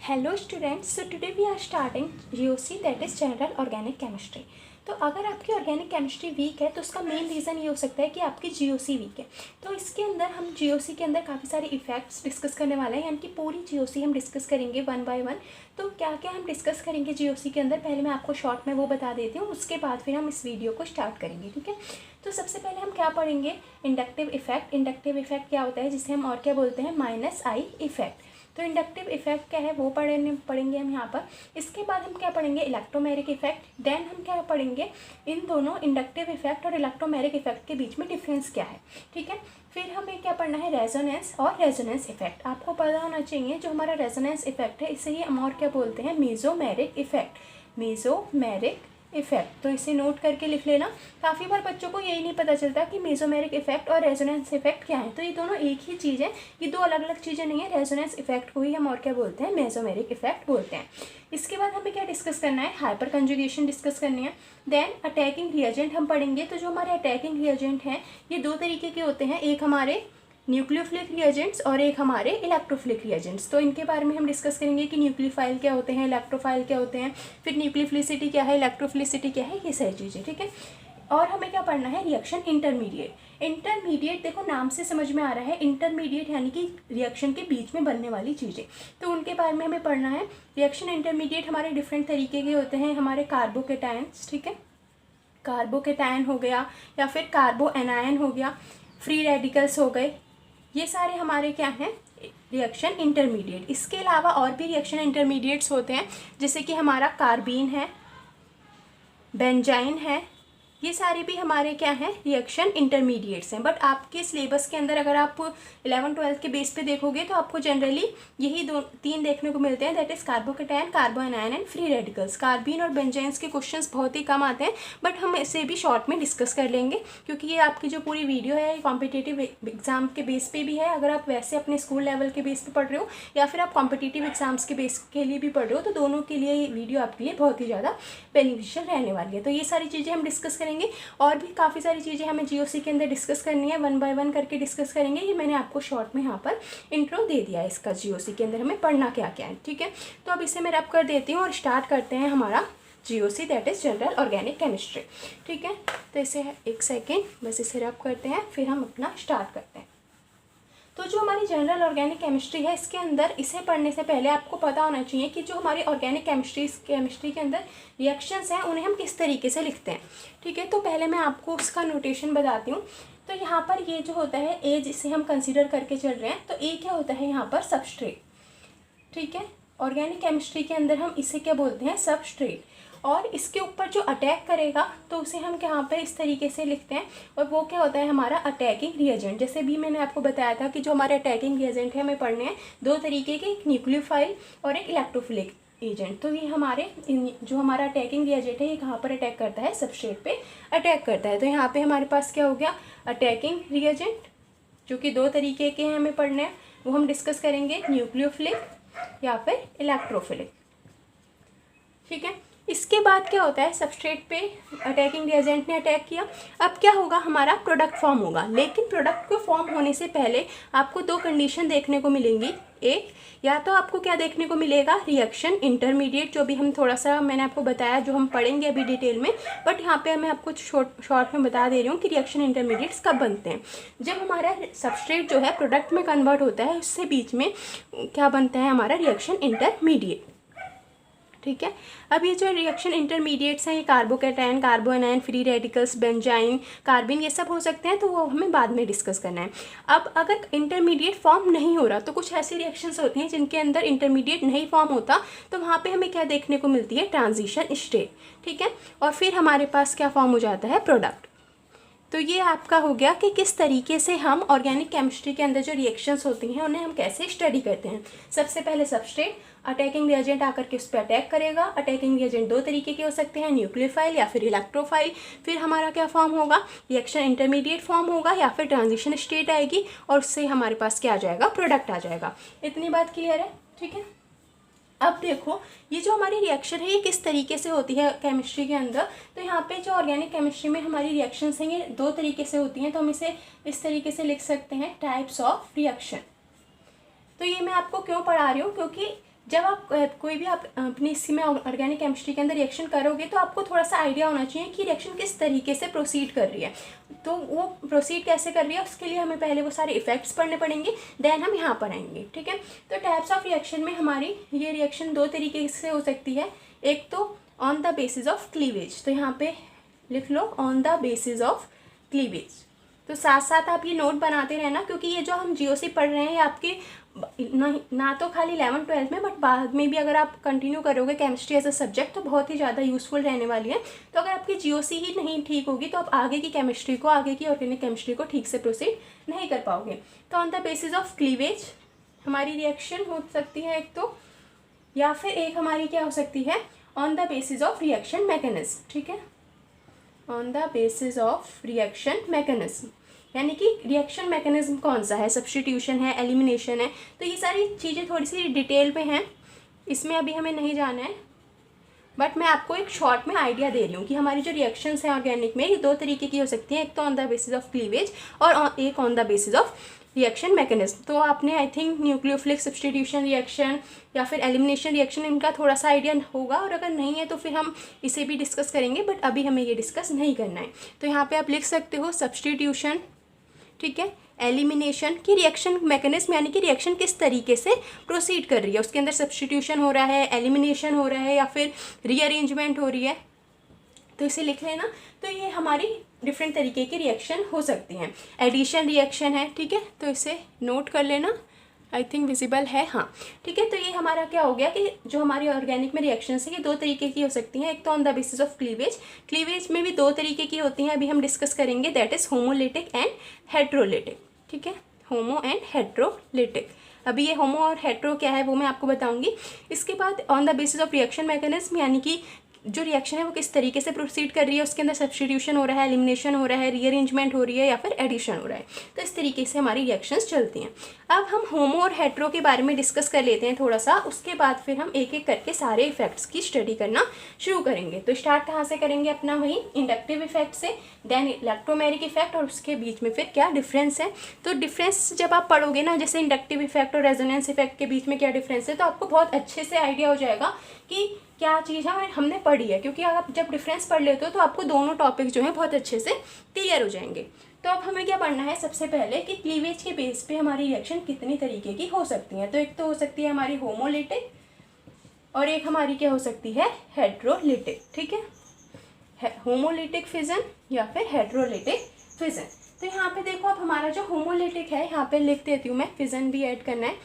Hello students, so today we are starting GOC that is general organic chemistry. तो अगर आपकी organic chemistry week है तो उसका मेन रीज़न ये हो सकता है कि आपकी जीओसी वीक है। तो इसके अंदर हम जीओसी के अंदर काफ़ी सारे इफेक्ट्स डिस्कस करने वाले हैं, यानी कि पूरी जीओसी हम डिस्कस करेंगे वन बाय वन। तो क्या क्या हम डिस्कस करेंगे जीओसी के अंदर, पहले मैं आपको शॉर्ट में वो बता देती हूँ, उसके बाद फिर हम इस वीडियो को स्टार्ट करेंगे। ठीक है, तो सबसे पहले हम क्या पढ़ेंगे, इंडक्टिव इफेक्ट। इंडक्टिव इफेक्ट क्या होता है, जिसे हम और क्या बोलते हैं, -I इफेक्ट। तो इंडक्टिव इफेक्ट क्या है वो पढ़ेंगे हम यहाँ पर। इसके बाद हम क्या पढ़ेंगे, इलेक्ट्रोमेरिक इफेक्ट। देन हम क्या पढ़ेंगे, इन दोनों इंडक्टिव इफेक्ट और इलेक्ट्रोमेरिक इफेक्ट के बीच में डिफरेंस क्या है। ठीक है, फिर हमें क्या पढ़ना है, रेजोनेंस और रेजोनेंस इफेक्ट। आपको पता होना चाहिए जो हमारा रेजोनेंस इफेक्ट है इसे ही हम और क्या बोलते हैं, मेसोमेरिक इफेक्ट। मेसोमेरिक इफेक्ट, तो इसे नोट करके लिख लेना। काफ़ी बार बच्चों को यही नहीं पता चलता कि मेसोमेरिक इफेक्ट और रेजोनेंस इफेक्ट क्या है। तो ये दोनों एक ही चीज़ है, ये दो अलग अलग चीज़ें नहीं है। रेजोनेंस इफेक्ट को ही हम और क्या बोलते हैं, मेसोमेरिक इफेक्ट बोलते हैं। इसके बाद हमें क्या डिस्कस करना है, हाइपर कंजुगेशन डिस्कस करनी है। देन अटैकिंग रिएजेंट हम पढ़ेंगे। तो जो हमारे अटैकिंग रिएजेंट हैं ये दो तरीके के होते हैं, एक हमारे न्यूक्लियोफिलिक रिएजेंट्स और एक हमारे इलेक्ट्रोफिलिक रिएजेंट्स। तो इनके बारे में हम डिस्कस करेंगे कि न्यूक्लियोफाइल क्या होते हैं, इलेक्ट्रोफाइल क्या होते हैं, फिर न्यूक्लियोफिलिसिटी क्या है, इलेक्ट्रोफिलिसिटी क्या है, ये सारी चीज़ें। ठीक है, और हमें क्या पढ़ना है, रिएक्शन इंटरमीडिएट। इंटरमीडिएट देखो नाम से समझ में आ रहा है, इंटरमीडिएट यानी कि रिएक्शन के बीच में बनने वाली चीज़ें, तो उनके बारे में हमें पढ़ना है। रिएक्शन इंटरमीडिएट हमारे डिफरेंट तरीके के होते हैं, हमारे कार्बोकेटायंस। ठीक है, कार्बोकेटायन हो गया या फिर कार्बो एनायन हो गया, फ्री रेडिकल्स हो गए, ये सारे हमारे क्या हैं, रिएक्शन इंटरमीडिएट। इसके अलावा और भी रिएक्शन इंटरमीडिएट्स होते हैं, जैसे कि हमारा कार्बीन है, बेंजाइन है, ये सारे भी हमारे क्या हैं, रिएक्शन इंटरमीडिएट्स हैं। बट आपके सिलेबस के अंदर अगर आप 11-12 के बेस पे देखोगे तो आपको जनरली यही तीन देखने को मिलते हैं, that is carbocation, कार्बो anion and free radicals. Carbene और बेंजाइन्स के क्वेश्चंस बहुत ही कम आते हैं, बट हम इसे भी शॉर्ट में डिस्कस कर लेंगे, क्योंकि ये आपकी जो पूरी वीडियो है ये कॉम्पिटिटिव एग्जाम के बेस पे भी है। अगर आप वैसे अपने स्कूल लेवल के बेस पे पढ़ रहे हो या फिर आप कॉम्पिटिटिव एग्जाम्स के बेस के लिए भी पढ़ रहे हो, तो दोनों के लिए ये वीडियो आपके लिए बहुत ही ज़्यादा बेनिफिशियल रहने वाली है। तो ये सारी चीज़ें हम डिस्कस करेंगे, और भी काफ़ी सारी चीज़ें हमें जीओसी के अंदर डिस्कस करनी है, वन बाय वन करके डिस्कस करेंगे। ये मैंने आपको शॉर्ट में यहाँ पर इंट्रो दे दिया है इसका, जीओसी के अंदर हमें पढ़ना क्या क्या है। ठीक है, तो अब इसे मैं रैप कर देती हूँ और स्टार्ट करते हैं हमारा GOC that is general organic chemistry. ठीक है, तो इसे एक सेकेंड बस इसे रैप करते हैं, फिर हम अपना स्टार्ट करते हैं। तो जो हमारी जनरल ऑर्गेनिक केमिस्ट्री है, इसके अंदर इसे पढ़ने से पहले आपको पता होना चाहिए कि जो हमारी ऑर्गेनिक केमिस्ट्री के अंदर रिएक्शंस हैं उन्हें हम किस तरीके से लिखते हैं। ठीक है, तो पहले मैं आपको उसका नोटेशन बताती हूँ। तो यहाँ पर ये जो होता है, ए जिसे हम कंसिडर करके चल रहे हैं, तो ए क्या होता है यहाँ पर, सबस्ट्रेट। ठीक है, ऑर्गेनिक केमिस्ट्री के अंदर हम इसे क्या बोलते हैं, सबस्ट्रेट। और इसके ऊपर जो अटैक करेगा तो उसे हम यहाँ पे इस तरीके से लिखते हैं, और वो क्या होता है, हमारा अटैकिंग रिएजेंट। जैसे भी मैंने आपको बताया था कि जो हमारे अटैकिंग रिएजेंट है हमें पढ़ने हैं दो तरीके के, एक न्यूक्लियोफाइल और एक इलेक्ट्रोफिलिक एजेंट। तो ये हमारे जो हमारा अटैकिंग रिएजेंट है ये कहाँ पर अटैक करता है, सबस्ट्रेट पे अटैक करता है। तो यहाँ पे हमारे पास क्या हो गया, अटैकिंग रिएजेंट, जो कि दो तरीके के हैं हमें पढ़ने हैं, वो हम डिस्कस करेंगे, न्यूक्लियोफिलिक या फिर इलेक्ट्रोफिलिक। ठीक है, इसके बाद क्या होता है, सबस्ट्रेट पे अटैकिंग रिएजेंट ने अटैक किया, अब क्या होगा, हमारा प्रोडक्ट फॉर्म होगा। लेकिन प्रोडक्ट को फॉर्म होने से पहले आपको दो कंडीशन देखने को मिलेंगी। एक, या तो आपको क्या देखने को मिलेगा, रिएक्शन इंटरमीडिएट, जो भी हम थोड़ा सा मैंने आपको बताया, जो हम पढ़ेंगे अभी डिटेल में, बट यहाँ पे मैं आपको शॉर्ट में बता दे रही हूँ कि रिएक्शन इंटरमीडिएट्स कब बनते हैं, जब हमारा सबस्ट्रेट जो है प्रोडक्ट में कन्वर्ट होता है, उससे बीच में क्या बनता है, हमारा रिएक्शन इंटरमीडिएट। ठीक है, अब ये जो रिएक्शन इंटरमीडिएट्स हैं, ये carbocation, कार्बो anion, free radicals, benzene, कार्बिन, ये सब हो सकते हैं, तो वो हमें बाद में डिस्कस करना है। अब अगर इंटरमीडिएट फॉर्म नहीं हो रहा, तो कुछ ऐसी रिएक्शंस होती हैं जिनके अंदर इंटरमीडिएट नहीं फॉर्म होता, तो वहाँ पे हमें क्या देखने को मिलती है, ट्रांजिशन स्टेट। ठीक है, और फिर हमारे पास क्या फॉर्म हो जाता है, प्रोडक्ट। तो ये आपका हो गया कि किस तरीके से हम ऑर्गेनिक केमिस्ट्री के अंदर जो रिएक्शंस होती हैं उन्हें हम कैसे स्टडी करते हैं। सबसे पहले सबस्ट्रेट, अटैकिंग रिएजेंट आकर के उस पर अटैक करेगा। अटैकिंग रिएजेंट दो तरीके के हो सकते हैं, न्यूक्लियोफाइल या फिर इलेक्ट्रोफाइल। फिर हमारा क्या फॉर्म होगा, रिएक्शन इंटरमीडिएट फॉर्म होगा या फिर ट्रांजिशन स्टेट आएगी, और उससे हमारे पास क्या आ जाएगा, प्रोडक्ट आ जाएगा। इतनी बात क्लियर है। ठीक है, अब देखो ये जो हमारी रिएक्शन है ये किस तरीके से होती है केमिस्ट्री के अंदर। तो यहाँ पे जो ऑर्गेनिक केमिस्ट्री में हमारी रिएक्शंस हैं ये दो तरीके से होती हैं, तो हम इसे इस तरीके से लिख सकते हैं, टाइप्स ऑफ रिएक्शन। तो ये मैं आपको क्यों पढ़ा रही हूँ, क्योंकि जब आप कोई भी आप अपनी इसी में ऑर्गेनिक केमिस्ट्री के अंदर रिएक्शन करोगे तो आपको थोड़ा सा आइडिया होना चाहिए कि रिएक्शन किस तरीके से प्रोसीड कर रही है। तो वो प्रोसीड कैसे कर रही है उसके लिए हमें पहले वो सारे इफेक्ट्स पढ़ने पड़ेंगे, देन हम यहाँ पर आएंगे, ठीक है। तो टाइप्स ऑफ रिएक्शन में हमारी ये रिएक्शन दो तरीके से हो सकती है। एक तो on the basis of cleavage, तो यहाँ पे लिख लो on the basis of cleavage. तो साथ साथ आप ये नोट बनाते रहना, क्योंकि ये जो हम जीओसी पढ़ रहे हैं ये आपके ना तो खाली 11th-12th में, बट बाद में भी अगर आप कंटिन्यू करोगे केमिस्ट्री एज अ सब्जेक्ट तो बहुत ही ज़्यादा यूज़फुल रहने वाली है। तो अगर आपकी जीओसी ही नहीं ठीक होगी तो आप आगे की केमिस्ट्री को, आगे की ऑर्गेनिक केमिस्ट्री को ठीक से प्रोसीड नहीं कर पाओगे। तो on the basis of cleavage हमारी रिएक्शन हो सकती है एक तो, या फिर एक हमारी क्या हो सकती है on the basis of reaction mechanism, ठीक है। On the basis of reaction mechanism यानी कि रिएक्शन मैकेनिज्म कौन सा है, सब्स्टिट्यूशन है, एलिमिनेशन है, तो ये सारी चीज़ें थोड़ी सी डिटेल में हैं, इसमें अभी हमें नहीं जाना है। बट मैं आपको एक शॉर्ट में आइडिया दे रही हूँ कि हमारी जो रिएक्शंस हैं ऑर्गेनिक में ये दो तरीके की हो सकती हैं, एक तो on the basis of cleavage और एक on the basis of reaction mechanism. तो आपने I think nucleophilic substitution reaction या फिर एलिमिनेशन रिएक्शन इनका थोड़ा सा आइडिया होगा, और अगर नहीं है तो फिर हम इसे भी डिस्कस करेंगे, बट अभी हमें ये डिस्कस नहीं करना है। तो यहाँ पे आप लिख सकते हो सब्स्टिट्यूशन, ठीक है, एलिमिनेशन की रिएक्शन मैकेनिज्म यानी कि रिएक्शन किस तरीके से प्रोसीड कर रही है, उसके अंदर सब्स्टिट्यूशन हो रहा है, एलिमिनेशन हो रहा है या फिर रीअरेंजमेंट हो रही है, तो इसे लिख लेना। तो ये हमारी डिफरेंट तरीके की रिएक्शन हो सकती हैं। एडिशन रिएक्शन है, ठीक है, तो इसे नोट कर लेना, आई थिंक विजिबल है, हाँ ठीक है। तो ये हमारा क्या हो गया कि जो हमारी ऑर्गेनिक में रिएक्शन है ये दो तरीके की हो सकती हैं, एक तो on the basis of cleavage, cleavage में भी दो तरीके की होती हैं, अभी हम डिस्कस करेंगे, that is homolytic and heterolytic, ठीक है, होमो एंड हेट्रोलिटिक। अभी ये होमो और हेट्रो क्या है वो मैं आपको बताऊंगी। इसके बाद on the basis of reaction mechanism यानी कि जो रिएक्शन है वो किस तरीके से प्रोसीड कर रही है, उसके अंदर सब्स्टिट्यूशन हो रहा है, एलिमिनेशन हो रहा है, रीअरेंजमेंट हो रही है या फिर एडिशन हो रहा है, तो इस तरीके से हमारी रिएक्शंस चलती हैं। अब हम होमो और हेट्रो के बारे में डिस्कस कर लेते हैं थोड़ा सा, उसके बाद फिर हम एक एक करके सारे इफेक्ट्स की स्टडी करना शुरू करेंगे। तो स्टार्ट कहाँ से करेंगे अपना, वही इंडक्टिव इफेक्ट से, देन इलेक्ट्रोमैग्नेटिक इफेक्ट, और उसके बीच में फिर क्या डिफरेंस है। तो डिफरेंस जब आप पढ़ोगे ना, जैसे इंडक्टिव इफेक्ट और रेजोनेंस इफेक्ट के बीच में क्या डिफरेंस है, तो आपको बहुत अच्छे से आइडिया हो जाएगा कि क्या चीज़ है हमने पढ़ी है, क्योंकि आप जब डिफरेंस पढ़ लेते हो तो आपको दोनों टॉपिक जो हैं बहुत अच्छे से क्लियर हो जाएंगे। तो अब हमें क्या पढ़ना है सबसे पहले कि क्लीवेज के बेस पे हमारी रिएक्शन कितनी तरीके की हो सकती हैं। तो एक तो हो सकती है हमारी होमोलिटिक और एक हमारी क्या हो सकती है हेट्रोलिटिक, ठीक है, होमोलिटिक फिजन या फिर हेट्रोलिटिक फिजन। तो यहाँ पे देखो अब हमारा जो होमोलिटिक है, यहाँ पे लिख देती हूँ मैं, फिजन भी ऐड करना है,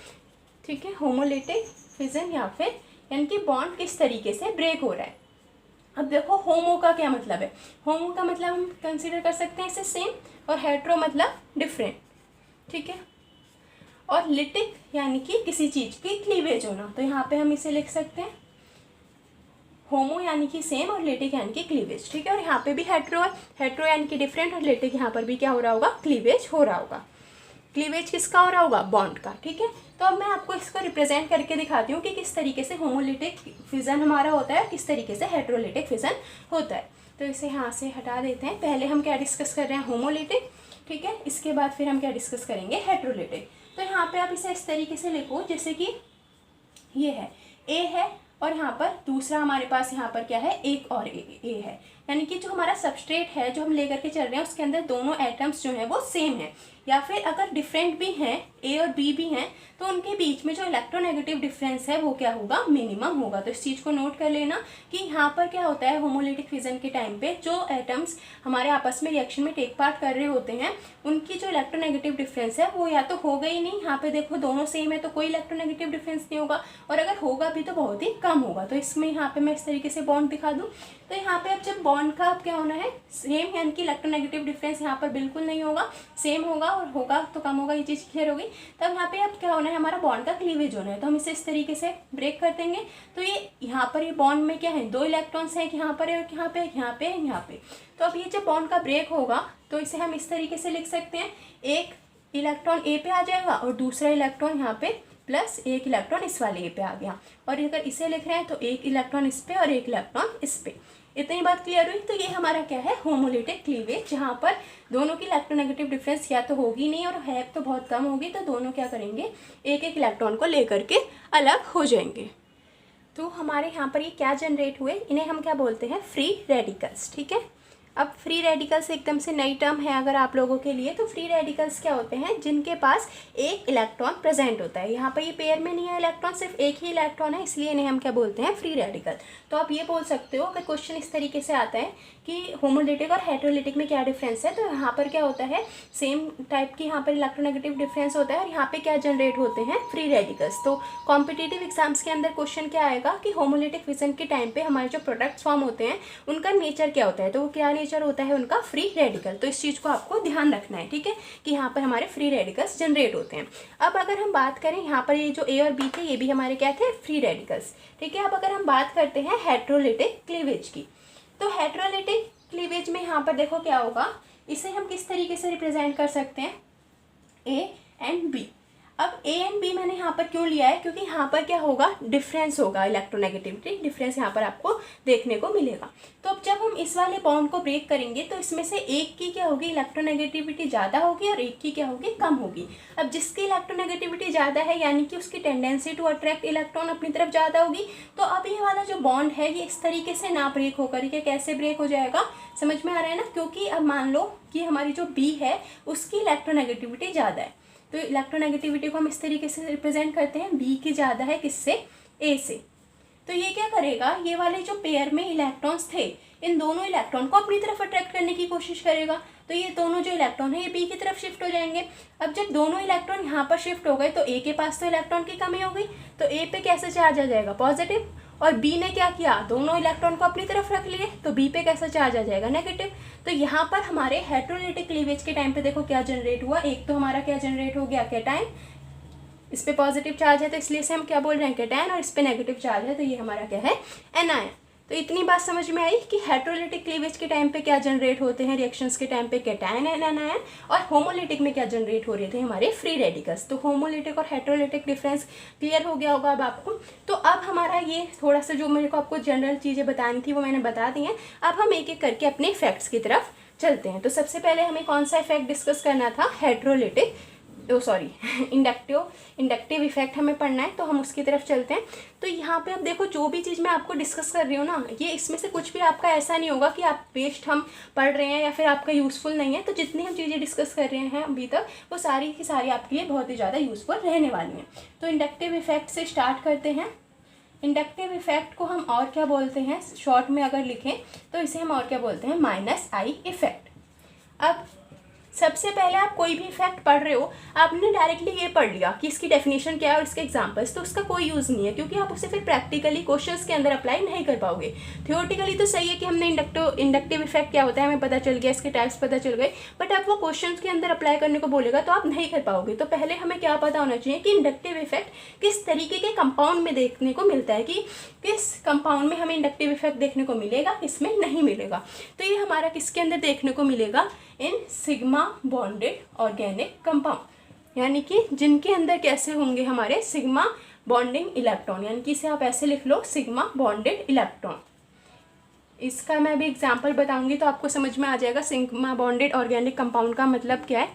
ठीक है, होमोलिटिक फिजन या फिर यानी कि बॉन्ड किस तरीके से ब्रेक हो रहा है। अब देखो होमो का क्या मतलब है, होमो का मतलब हम कंसीडर कर सकते हैं इसे सेम, और हेट्रो मतलब डिफरेंट, ठीक है, और लिटिक यानी कि किसी चीज़ की क्लीवेज होना। तो यहाँ पे हम इसे लिख सकते हैं होमो यानी कि सेम और लिटिक यानी कि क्लीवेज, ठीक है। और यहाँ पे भी हेट्रो है, हेट्रो यानी कि डिफरेंट, और लिटिक यहाँ पर भी क्या हो रहा होगा, क्लीवेज हो रहा होगा। क्लीवेज किसका हो रहा होगा, बॉन्ड का, ठीक है। तो अब मैं आपको इसको रिप्रेजेंट करके दिखाती हूँ कि किस तरीके से होमोलिटिक फिजन हमारा होता है, किस तरीके से हेट्रोलिटिक फिजन होता है। तो इसे यहाँ से हटा देते हैं। पहले हम क्या डिस्कस कर रहे हैं, होमोलिटिक, ठीक है, इसके बाद फिर हम क्या डिस्कस करेंगे, हेट्रोलिटिक। तो यहाँ पे आप इसे इस तरीके से लिखो जैसे कि ये है ए है, और यहाँ पर दूसरा हमारे पास यहाँ पर क्या है, एक और ए है, यानी कि जो हमारा सबस्ट्रेट है जो हम लेकर के चल रहे हैं उसके अंदर दोनों एटम्स जो हैं वो सेम है, या फिर अगर डिफरेंट भी हैं, ए और बी भी हैं, तो उनके बीच में जो इलेक्ट्रोनेगेटिव डिफरेंस है वो क्या होगा, मिनिमम होगा। तो इस चीज़ को नोट कर लेना कि यहाँ पर क्या होता है, होमोलिटिक फिजन के टाइम पे जो एटम्स हमारे आपस में रिएक्शन में टेक पार्ट कर रहे होते हैं उनकी जो इलेक्ट्रोनेगेटिव डिफरेंस है वो या तो होगा ही नहीं, यहाँ पे देखो दोनों सेम है तो कोई इलेक्ट्रोनेगेटिव डिफरेंस नहीं होगा, और अगर होगा भी तो बहुत ही कम होगा। तो इसमें यहाँ पे मैं इस तरीके से बॉन्ड दिखा दूँ, तो यहाँ पे अब जब बॉन्ड का अब क्या होना है, सेम यानी कि इलेक्ट्रोनेगेटिव डिफरेंस यहाँ पर बिल्कुल नहीं होगा, सेम होगा, और होगा तो कम होगा, ये चीज़ क्लियर होगी। तब यहाँ पे अब क्या होना है, हमारा बॉन्ड का क्लीवेज होना है, तो हम इसे इस तरीके से ब्रेक कर देंगे। तो ये यहाँ पर ये बॉन्ड में क्या है, दो इलेक्ट्रॉन्स हैं, यहाँ पर है, यहाँ पे, यहाँ पे, यहाँ पे। तो अब ये जब बॉन्ड का ब्रेक होगा तो इसे हम इस तरीके से लिख सकते हैं, एक इलेक्ट्रॉन ए पे आ जाएगा और दूसरा इलेक्ट्रॉन यहाँ पे प्लस एक इलेक्ट्रॉन इस वाले ए पे आ गया, और अगर इसे लिख रहे हैं तो एक इलेक्ट्रॉन इस पे और एक इलेक्ट्रॉन इस पे। इतनी बात क्लियर हुई। तो ये हमारा क्या है, होमोलिटिक क्लीवेज, जहाँ पर दोनों की इलेक्ट्रोनेगेटिव डिफरेंस या तो होगी नहीं और है तो बहुत कम होगी, तो दोनों क्या करेंगे, एक एक इलेक्ट्रॉन को लेकर के अलग हो जाएंगे। तो हमारे यहाँ पर ये क्या जनरेट हुए, इन्हें हम क्या बोलते हैं, फ्री रेडिकल्स। ठीक है, अब फ्री रेडिकल्स एकदम से नई टर्म है अगर आप लोगों के लिए। तो फ्री रेडिकल्स क्या होते हैं, जिनके पास एक इलेक्ट्रॉन प्रेजेंट होता है। यहाँ पर ये पेयर में नहीं है इलेक्ट्रॉन, सिर्फ एक ही इलेक्ट्रॉन है, इसलिए इन्हें हम क्या बोलते हैं, फ्री रेडिकल। तो आप ये बोल सकते हो अगर क्वेश्चन इस तरीके से आता है कि होमोलिटिक और हेटेरोलिटिक में क्या डिफरेंस है, तो यहाँ पर क्या होता है, सेम टाइप की यहाँ पर इलेक्ट्रोनेगेटिव डिफरेंस होता है और यहाँ पे क्या जनरेट होते हैं, फ्री रेडिकल्स। तो कॉम्पिटिटिव एग्जाम्स के अंदर क्वेश्चन क्या आएगा कि होमोलिटिक फिजन के टाइम पे हमारे जो प्रोडक्ट्स फॉर्म होते हैं उनका नेचर क्या होता है, तो वो क्या नेचर होता है उनका, फ्री रेडिकल। तो इस चीज़ को आपको ध्यान रखना है। ठीक है, कि यहाँ पर हमारे फ्री रेडिकल्स जनरेट होते हैं। अब अगर हम बात करें यहाँ पर ये जो ए और बी थे, ये भी हमारे क्या थे, फ्री रेडिकल्स। ठीक है, अब अगर हम बात करते हैं हेटेरोलिटिक क्लीवेज की, तो हेटेरोलिटिक क्लीवेज में यहाँ पर देखो क्या होगा, इसे हम किस तरीके से रिप्रेजेंट कर सकते हैं, ए एंड बी। अब ए एंड बी मैंने यहाँ पर क्यों लिया है, क्योंकि यहाँ पर क्या होगा, डिफरेंस होगा, इलेक्ट्रोनेगेटिविटी डिफरेंस यहाँ पर आपको देखने को मिलेगा। तो अब जब हम इस वाले बॉन्ड को ब्रेक करेंगे तो इसमें से एक की क्या होगी, इलेक्ट्रोनेगेटिविटी ज़्यादा होगी और एक की क्या होगी, कम होगी। अब जिसकी इलेक्ट्रोनेगेटिविटी ज़्यादा है यानी कि उसकी टेंडेंसी टू अट्रैक्ट इलेक्ट्रॉन अपनी तरफ ज़्यादा होगी। तो अब ये वाला जो बॉन्ड है ये इस तरीके से ना ब्रेक होकर के कैसे ब्रेक हो जाएगा, समझ में आ रहा है ना, क्योंकि अब मान लो कि हमारी जो बी है उसकी इलेक्ट्रोनेगेटिविटी ज़्यादा है। तो इलेक्ट्रोनेगेटिविटी को हम इस तरीके से रिप्रेजेंट करते हैं, बी की ज़्यादा है किससे, ए से। तो ये क्या करेगा, ये वाले जो पेयर में इलेक्ट्रॉन्स थे इन दोनों इलेक्ट्रॉन को अपनी तरफ अट्रैक्ट करने की कोशिश करेगा। तो ये दोनों जो इलेक्ट्रॉन है ये बी की तरफ शिफ्ट हो जाएंगे। अब जब दोनों इलेक्ट्रॉन यहाँ पर शिफ्ट हो गए तो ए के पास तो इलेक्ट्रॉन की कमी हो गई, तो ए पे कैसे चार्ज आ जाएगा, पॉजिटिव। और बी ने क्या किया, दोनों इलेक्ट्रॉन को अपनी तरफ रख लिए, तो बी पे कैसा चार्ज आ जाएगा, नेगेटिव। तो यहाँ पर हमारे हेटेरोलिटिक क्लीवेज के टाइम पे देखो क्या जनरेट हुआ, एक तो हमारा क्या जनरेट हो गया, कैटायन। इस पे पॉजिटिव चार्ज है तो इसलिए से हम क्या बोल रहे हैं, कैटायन, और इस पे नेगेटिव चार्ज है तो ये हमारा क्या है, एनायन। तो इतनी बात समझ में आई कि हेटेरोलिटिक क्लीवेज के टाइम पे क्या जनरेट होते हैं, रिएक्शंस के टाइम पे कैटायन एंड एनायन, और होमोलिटिक में क्या जनरेट हो रहे थे, हमारे फ्री रेडिकल्स। तो होमोलिटिक और हेटेरोलिटिक डिफरेंस क्लियर हो गया होगा अब आपको। तो अब हमारा ये थोड़ा सा जो मेरे को आपको जनरल चीज़ें बतानी थी वो मैंने बता दी हैं। अब हम एक एक करके अपने इफेक्ट्स की तरफ चलते हैं। तो सबसे पहले हमें कौन सा इफेक्ट डिस्कस करना था, हेटेरोलिटिक, इंडक्टिव इफेक्ट हमें पढ़ना है, तो हम उसकी तरफ चलते हैं। तो यहाँ पे अब देखो जो भी चीज़ मैं आपको डिस्कस कर रही हूँ ना, ये इसमें से कुछ भी आपका ऐसा नहीं होगा कि आप वेस्ट हम पढ़ रहे हैं या फिर आपका यूज़फुल नहीं है। तो जितनी हम चीज़ें डिस्कस कर रहे हैं अभी तक वो सारी की सारी आपके लिए बहुत ही ज़्यादा यूज़फुल रहने वाली हैं। तो इंडक्टिव इफेक्ट से स्टार्ट करते हैं। इंडक्टिव इफेक्ट को हम और क्या बोलते हैं, शॉर्ट में अगर लिखें तो इसे हम और क्या बोलते हैं, -I इफेक्ट। अब सबसे पहले आप कोई भी इफेक्ट पढ़ रहे हो, आपने डायरेक्टली ये पढ़ लिया कि इसकी डेफिनेशन क्या है और इसके एग्जांपल्स, तो उसका कोई यूज़ नहीं है, क्योंकि आप उसे फिर प्रैक्टिकली क्वेश्चंस के अंदर अप्लाई नहीं कर पाओगे। थियोरेटिकली तो सही है कि हमने इंडक्टिव इफेक्ट क्या होता है हमें पता चल गया, इसके टाइप्स पता चल गए, बट अब वो क्वेश्चंस के अंदर अप्लाई करने को बोलेगा तो आप नहीं कर पाओगे। तो पहले हमें क्या पता होना चाहिए कि इंडक्टिव इफेक्ट किस तरीके के कंपाउंड में देखने को मिलता है, कि किस कंपाउंड में हमें इंडक्टिव इफेक्ट देखने को मिलेगा, किसमें नहीं मिलेगा। तो ये हमारा किसके अंदर देखने को मिलेगा, in sigma bonded organic compound, यानी कि जिनके अंदर कैसे होंगे हमारे सिग्मा बॉन्डिंग इलेक्ट्रॉन, यानी कि इसे आप ऐसे लिख लो, सिग्मा बॉन्डेड इलेक्ट्रॉन। इसका मैं अभी एग्जांपल बताऊंगी तो आपको समझ में आ जाएगा सिग्मा बॉन्डेड ऑर्गेनिक कंपाउंड का मतलब क्या है।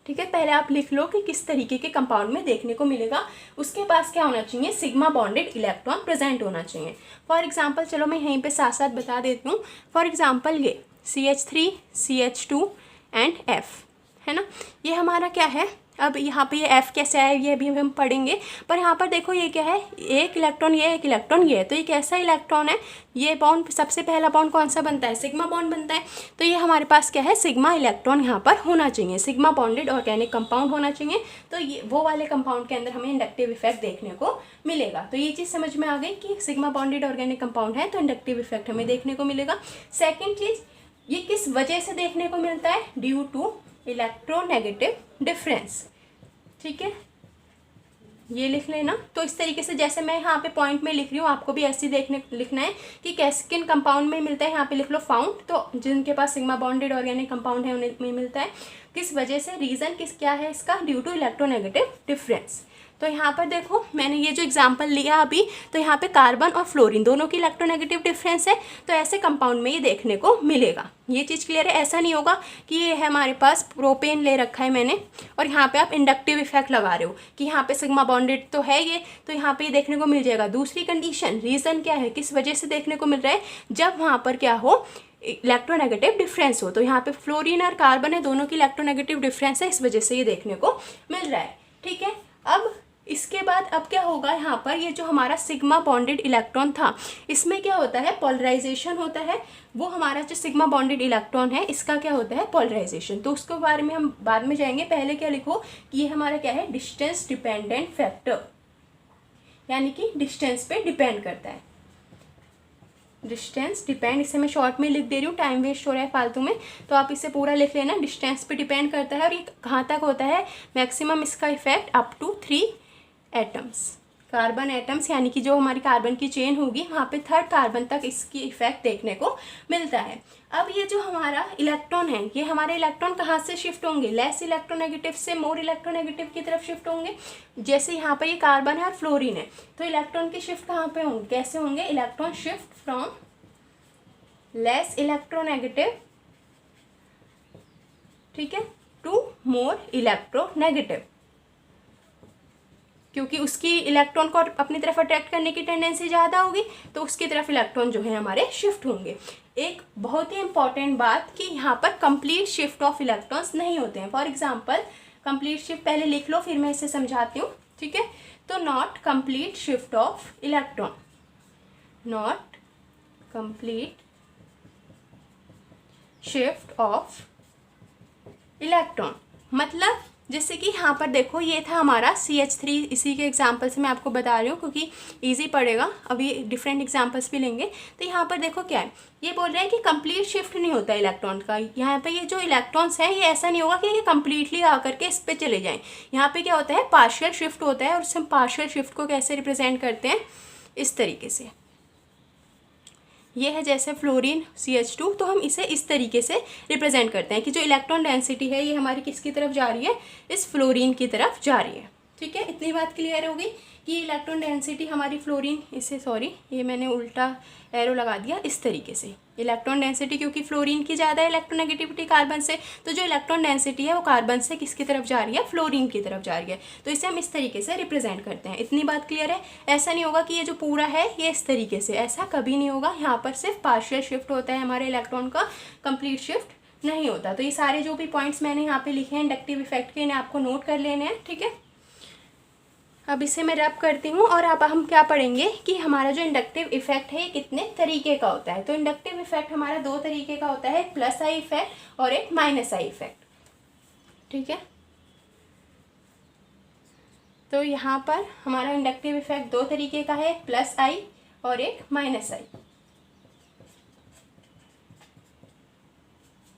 ठीक है, पहले आप लिख लो कि किस तरीके के कंपाउंड में देखने को मिलेगा, उसके पास क्या होना चाहिए, सिग्मा बॉन्डेड इलेक्ट्रॉन प्रेजेंट होना चाहिए। फॉर एग्जांपल चलो मैं यहीं पे साथ साथ बता देती हूँ। फॉर एग्जांपल ये CH3 CH2 एंड F है ना, ये हमारा क्या है। अब यहाँ पे ये F कैसे आया ये भी हम पढ़ेंगे, पर यहाँ पर देखो ये क्या है, एक इलेक्ट्रॉन ये, एक इलेक्ट्रॉन ये है, तो ये कैसा इलेक्ट्रॉन है, ये बॉन्ड सबसे पहला बॉन्ड कौन सा बनता है, सिग्मा बॉन्ड बनता है। तो ये हमारे पास क्या है, सिग्मा इलेक्ट्रॉन यहाँ पर होना चाहिए, सिग्मा बॉन्डेड ऑर्गेनिक कंपाउंड होना चाहिए। तो ये वो वाले कंपाउंड के अंदर हमें इंडक्टिव इफेक्ट देखने को मिलेगा। तो ये चीज़ समझ में आ गई कि सिग्मा बॉन्डेड ऑर्गेनिक कंपाउंड है तो इंडक्टिव इफेक्ट हमें देखने को मिलेगा। सेकेंड चीज़, ये किस वजह से देखने को मिलता है, ड्यू टू इलेक्ट्रोनेगेटिव डिफरेंस। ठीक है, ये लिख लेना। तो इस तरीके से जैसे मैं यहाँ पे पॉइंट में लिख रही हूँ आपको भी ऐसे लिखना है कि कैसे किन कंपाउंड में मिलता है। यहाँ पे लिख लो फाउंड, तो जिनके पास सिग्मा बॉन्डेड ऑर्गेनिक कंपाउंड है उन्हें में मिलता है। किस वजह से, रीज़न किस क्या है इसका, ड्यू टू इलेक्ट्रोनेगेटिव डिफरेंस। तो यहाँ पर देखो मैंने ये जो एग्जांपल लिया अभी, तो यहाँ पे कार्बन और फ्लोरीन दोनों की इलेक्ट्रोनेगेटिव डिफरेंस है, तो ऐसे कंपाउंड में ये देखने को मिलेगा। ये चीज़ क्लियर है। ऐसा नहीं होगा कि ये है हमारे पास प्रोपेन ले रखा है मैंने और यहाँ पे आप इंडक्टिव इफेक्ट लगा रहे हो कि यहाँ पे सिग्मा बॉन्डेड तो है ये, तो यहाँ पे ये देखने को मिल जाएगा। दूसरी कंडीशन, रीज़न क्या है, किस वजह से देखने को मिल रहा है, जब वहाँ पर क्या हो, इलेक्ट्रोनेगेटिव डिफरेंस हो। तो यहाँ पे फ्लोरीन और कार्बन है, दोनों की इलेक्ट्रोनेगेटिव डिफरेंस है, इस वजह से ये देखने को मिल रहा है। ठीक है, अब इसके बाद अब क्या होगा, यहाँ पर ये जो हमारा सिग्मा बॉन्डेड इलेक्ट्रॉन था, इसमें क्या होता है, पोलराइजेशन होता है। वो हमारा जो सिग्मा बॉन्डेड इलेक्ट्रॉन है, इसका क्या होता है, पोलराइजेशन। तो उसके बारे में हम बाद में जाएंगे। पहले क्या लिखो कि ये हमारा क्या है, डिस्टेंस डिपेंडेंट फैक्टर, यानी कि डिस्टेंस पे डिपेंड करता है। डिस्टेंस डिपेंड, इसे मैं शॉर्ट में लिख दे रही हूँ, टाइम वेस्ट हो रहा है फालतू में, तो आप इसे पूरा लिख लेना। डिस्टेंस पे डिपेंड करता है और ये कहाँ तक होता है, मैक्सिमम इसका effect up to 3 atoms, carbon atoms, यानी कि जो हमारी कार्बन की चेन होगी वहाँ पे 3rd कार्बन तक इसकी इफेक्ट देखने को मिलता है। अब ये जो हमारा इलेक्ट्रॉन है, ये हमारे इलेक्ट्रॉन कहाँ से शिफ्ट होंगे, लेस इलेक्ट्रोनेगेटिव से मोर इलेक्ट्रोनेगेटिव की तरफ शिफ्ट होंगे। जैसे यहाँ पर ये कार्बन है और फ्लोरीन है, तो इलेक्ट्रॉन की शिफ्ट कहाँ पे होंगे, कैसे होंगे, electron shift from less electronegative, ठीक है, टू मोर इलेक्ट्रोनेगेटिव, क्योंकि उसकी इलेक्ट्रॉन को अपनी तरफ अट्रैक्ट करने की टेंडेंसी ज़्यादा होगी, तो उसकी तरफ इलेक्ट्रॉन जो है हमारे शिफ्ट होंगे। एक बहुत ही इंपॉर्टेंट बात कि यहाँ पर कंप्लीट शिफ्ट ऑफ इलेक्ट्रॉन्स नहीं होते हैं। फॉर एग्जांपल कंप्लीट शिफ्ट पहले लिख लो, फिर मैं इसे समझाती हूँ। ठीक है, तो not complete shift of electron, not complete shift of electron, मतलब जैसे कि यहाँ पर देखो ये था हमारा CH3, इसी के एग्जांपल से मैं आपको बता रही हूँ क्योंकि इजी पड़ेगा, अभी डिफरेंट एग्जांपल्स भी लेंगे। तो यहाँ पर देखो क्या है, ये बोल रहे हैं कि कंप्लीट शिफ्ट नहीं होता इलेक्ट्रॉन का। यहाँ पे ये जो इलेक्ट्रॉन्स हैं, ये ऐसा नहीं होगा कि ये कंप्लीटली आकर के इस पे चले जाएं। यहाँ पे क्या होता है, पार्शियल शिफ्ट होता है। और उसमें पार्शियल शिफ्ट को कैसे रिप्रेजेंट करते हैं, इस तरीके से। ये है जैसे फ्लोरीन CH2, तो हम इसे इस तरीके से रिप्रेजेंट करते हैं कि जो इलेक्ट्रॉन डेंसिटी है ये हमारी किसकी तरफ जा रही है, इस फ्लोरीन की तरफ जा रही है। ठीक है, इतनी बात क्लियर होगी कि इलेक्ट्रॉन डेंसिटी हमारी फ्लोरीन, इसे सॉरी ये मैंने उल्टा एरो लगा दिया, इस तरीके से इलेक्ट्रॉन डेंसिटी, क्योंकि फ्लोरीन की ज़्यादा इलेक्ट्रोनेगेटिविटी कार्बन से, तो जो इलेक्ट्रॉन डेंसिटी है वो कार्बन से किसकी तरफ जा रही है, फ्लोरीन की तरफ जा रही है। तो इसे हम इस तरीके से रिप्रेजेंट करते हैं। इतनी बात क्लियर है। ऐसा नहीं होगा कि ये जो पूरा है ये इस तरीके से, ऐसा कभी नहीं होगा। यहाँ पर सिर्फ पार्शियल शिफ्ट होता है हमारे इलेक्ट्रॉन का, कंप्लीट शिफ्ट नहीं होता। तो ये सारे जो भी पॉइंट्स मैंने यहाँ पे लिखे हैं इंडक्टिव इफेक्ट के, इन्हें आपको नोट कर लेने हैं। ठीक है, अब इसे मैं रैप करती हूँ और अब हम क्या पढ़ेंगे कि हमारा जो इंडक्टिव इफेक्ट है कितने तरीके का होता है। तो इंडक्टिव इफेक्ट हमारा 2 तरीके का होता है, एक प्लस आई इफेक्ट और एक माइनस आई इफेक्ट। ठीक है, तो यहाँ पर हमारा इंडक्टिव इफेक्ट 2 तरीके का है, एक प्लस आई और एक माइनस आई।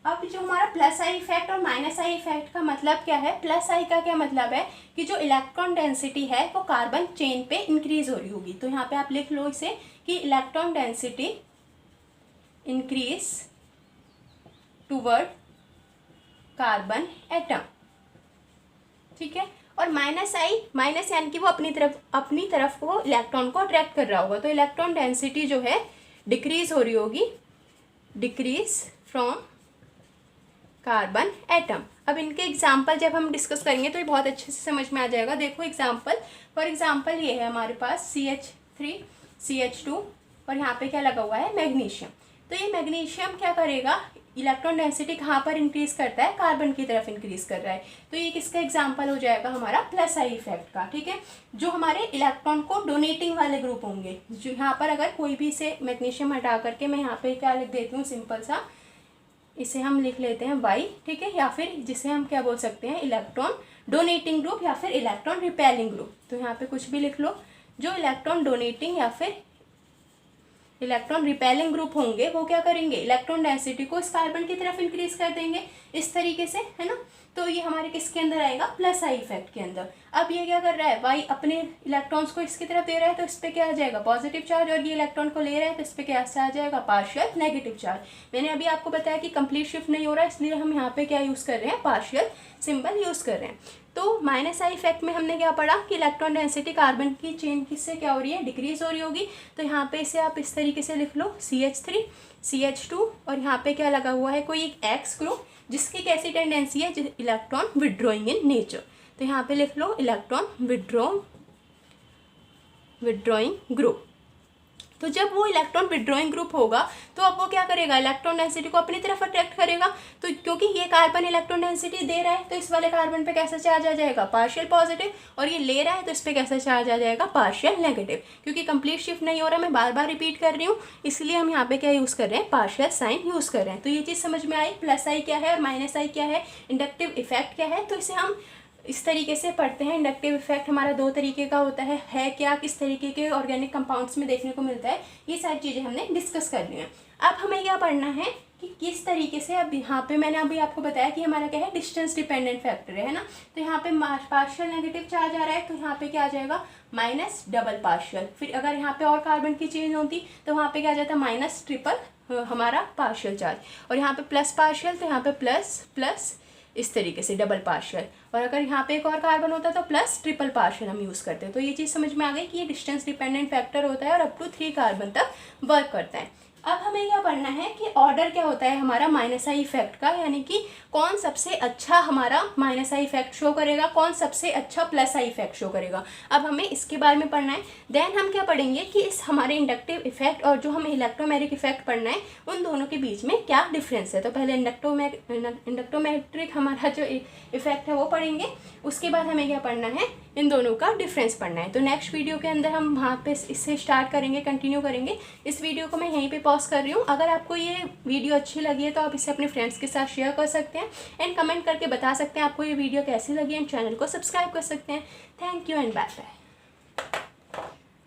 अब जो हमारा प्लस आई इफेक्ट और माइनस आई इफेक्ट का मतलब क्या है, प्लस आई का क्या मतलब है कि जो इलेक्ट्रॉन डेंसिटी है वो कार्बन चेन पे इंक्रीज हो रही होगी। तो यहाँ पे आप लिख लो इसे कि electron density increase toward carbon atom. ठीक है, और माइनस आई, माइनस यानी कि वो अपनी तरफ वो इलेक्ट्रॉन को अट्रैक्ट कर रहा होगा। तो इलेक्ट्रॉन डेंसिटी जो है डिक्रीज हो रही होगी, डिक्रीज फ्रॉम कार्बन एटम। अब इनके एग्जाम्पल जब हम डिस्कस करेंगे तो ये बहुत अच्छे से समझ में आ जाएगा। देखो एग्जाम्पल, फॉर एग्जाम्पल ये है हमारे पास CH3 CH2 और यहाँ पे क्या लगा हुआ है, मैग्नीशियम। तो ये मैग्नीशियम क्या करेगा, इलेक्ट्रॉन डेंसिटी कहाँ पर इंक्रीज करता है, कार्बन की तरफ इंक्रीज कर रहा है। तो ये किसका एग्जाम्पल हो जाएगा, हमारा प्लस आई इफेक्ट का। ठीक है, जो हमारे इलेक्ट्रॉन को डोनेटिंग वाले ग्रुप होंगे, जो यहाँ पर अगर कोई भी से मैग्नीशियम हटा करके मैं यहाँ पे क्या लिख देती हूँ, सिंपल सा इसे हम लिख लेते हैं Y। ठीक है, या फिर जिसे हम क्या बोल सकते हैं, इलेक्ट्रॉन डोनेटिंग ग्रुप या फिर इलेक्ट्रॉन रिपेलिंग ग्रुप। तो यहाँ पे कुछ भी लिख लो। जो इलेक्ट्रॉन डोनेटिंग या फिर इलेक्ट्रॉन रिपेलिंग ग्रुप होंगे वो क्या करेंगे, इलेक्ट्रॉन डेंसिटी को इस कार्बन की तरफ इंक्रीज कर देंगे इस तरीके से, है ना। तो ये हमारे किसके अंदर आएगा, प्लस आई इफेक्ट के अंदर। अब ये क्या कर रहा है, वाई अपने इलेक्ट्रॉन्स को इसकी तरफ दे रहा है, तो इस पर क्या आ जाएगा, पॉजिटिव चार्ज, और ये इलेक्ट्रॉन को ले रहा है तो इस पर क्या आ जाएगा, पार्शियल नेगेटिव चार्ज। मैंने अभी आपको बताया कि कंप्लीट शिफ्ट नहीं हो रहा है, इसलिए हम यहाँ पे क्या यूज़ कर रहे हैं, पार्शियल सिंबल यूज़ कर रहे हैं। तो माइनस आई इफेक्ट में हमने क्या पढ़ा कि इलेक्ट्रॉन डेंसिटी कार्बन की चेन किससे क्या हो रही है, डिक्रीज हो रही होगी। तो यहाँ पे इसे आप इस तरीके से लिख लो CH3 CH2 और यहाँ पे क्या लगा हुआ है, कोई एक एक्स ग्रुप जिसकी कैसी टेंडेंसी है, इलेक्ट्रॉन विड्रॉइंग इन नेचर। तो यहाँ पे लिख लो इलेक्ट्रॉन विड्रॉइंग ग्रुप। तो जब वो इलेक्ट्रॉन विड्रॉइंग ग्रुप होगा तो अब वो क्या करेगा, इलेक्ट्रॉन डेंसिटी को अपनी तरफ अट्रैक्ट करेगा। तो क्योंकि ये कार्बन इलेक्ट्रॉन डेंसिटी दे रहा है तो इस वाले कार्बन पे कैसा चार्ज आ जाएगा, पार्शियल पॉजिटिव, और ये ले रहा है तो इस पर कैसा चार्ज आ जाएगा, पार्शियल नेगेटिव। क्योंकि कंप्लीट शिफ्ट नहीं हो रहा, मैं बार बार रिपीट कर रही हूँ, इसलिए हम यहाँ पे क्या यूज़ कर रहे हैं, पार्शियल साइन यूज़ कर रहे हैं। तो ये चीज़ समझ में आई, प्लस आई क्या है और माइनस आई क्या है, इंडक्टिव इफेक्ट क्या है। तो इसे हम इस तरीके से पढ़ते हैं। इंडक्टिव इफेक्ट हमारा दो तरीके का होता है क्या, किस तरीके के ऑर्गेनिक कंपाउंड्स में देखने को मिलता है, ये सारी चीज़ें हमने डिस्कस कर ली हैं। अब हमें क्या पढ़ना है कि किस तरीके से, अब यहाँ पे मैंने अभी आपको बताया कि हमारा क्या है, डिस्टेंस डिपेंडेंट फैक्टर है ना। तो यहाँ पे पार्शियल नेगेटिव चार्ज आ रहा है तो यहाँ पे क्या आ जाएगा, माइनस डबल पार्शियल। फिर अगर यहाँ पे और कार्बन की चेंज होती तो वहाँ पे क्या आ जाता, माइनस ट्रिपल हमारा पार्शियल चार्ज, और यहाँ पे प्लस पार्शियल तो यहाँ पे प्लस प्लस इस तरीके से डबल पार्शियल, और अगर यहाँ पे एक और कार्बन होता तो प्लस ट्रिपल पार्शियल हम यूज़ करते हैं। तो ये चीज़ समझ में आ गई कि ये डिस्टेंस डिपेंडेंट फैक्टर होता है और अप टू 3 कार्बन तक वर्क करता है। अब हमें क्या पढ़ना है कि ऑर्डर क्या होता है हमारा माइनस आई इफेक्ट का, यानी कि कौन सबसे अच्छा हमारा माइनस आई इफेक्ट शो करेगा, कौन सबसे अच्छा प्लस आई इफेक्ट शो करेगा। अब हमें इसके बारे में पढ़ना है। देन हम क्या पढ़ेंगे कि इस हमारे इंडक्टिव इफेक्ट और जो हमें इलेक्ट्रोमैग्नेटिक इफेक्ट पढ़ना है, उन दोनों के बीच में क्या डिफरेंस है। तो पहले इंडक्टोमैग्नेटिक हमारा जो इफेक्ट है वो पढ़ेंगे, उसके बाद हमें क्या पढ़ना है, इन दोनों का डिफरेंस पढ़ना है। तो नेक्स्ट वीडियो के अंदर हम वहाँ पे इससे स्टार्ट करेंगे, कंटिन्यू करेंगे। इस वीडियो को मैं यहीं पे पॉज कर रही हूँ। अगर आपको ये वीडियो अच्छी लगी है तो आप इसे अपने फ्रेंड्स के साथ शेयर कर सकते हैं एंड कमेंट करके बता सकते हैं आपको ये वीडियो कैसी लगी, एंड चैनल को सब्सक्राइब कर सकते हैं। Thank you and bye bye.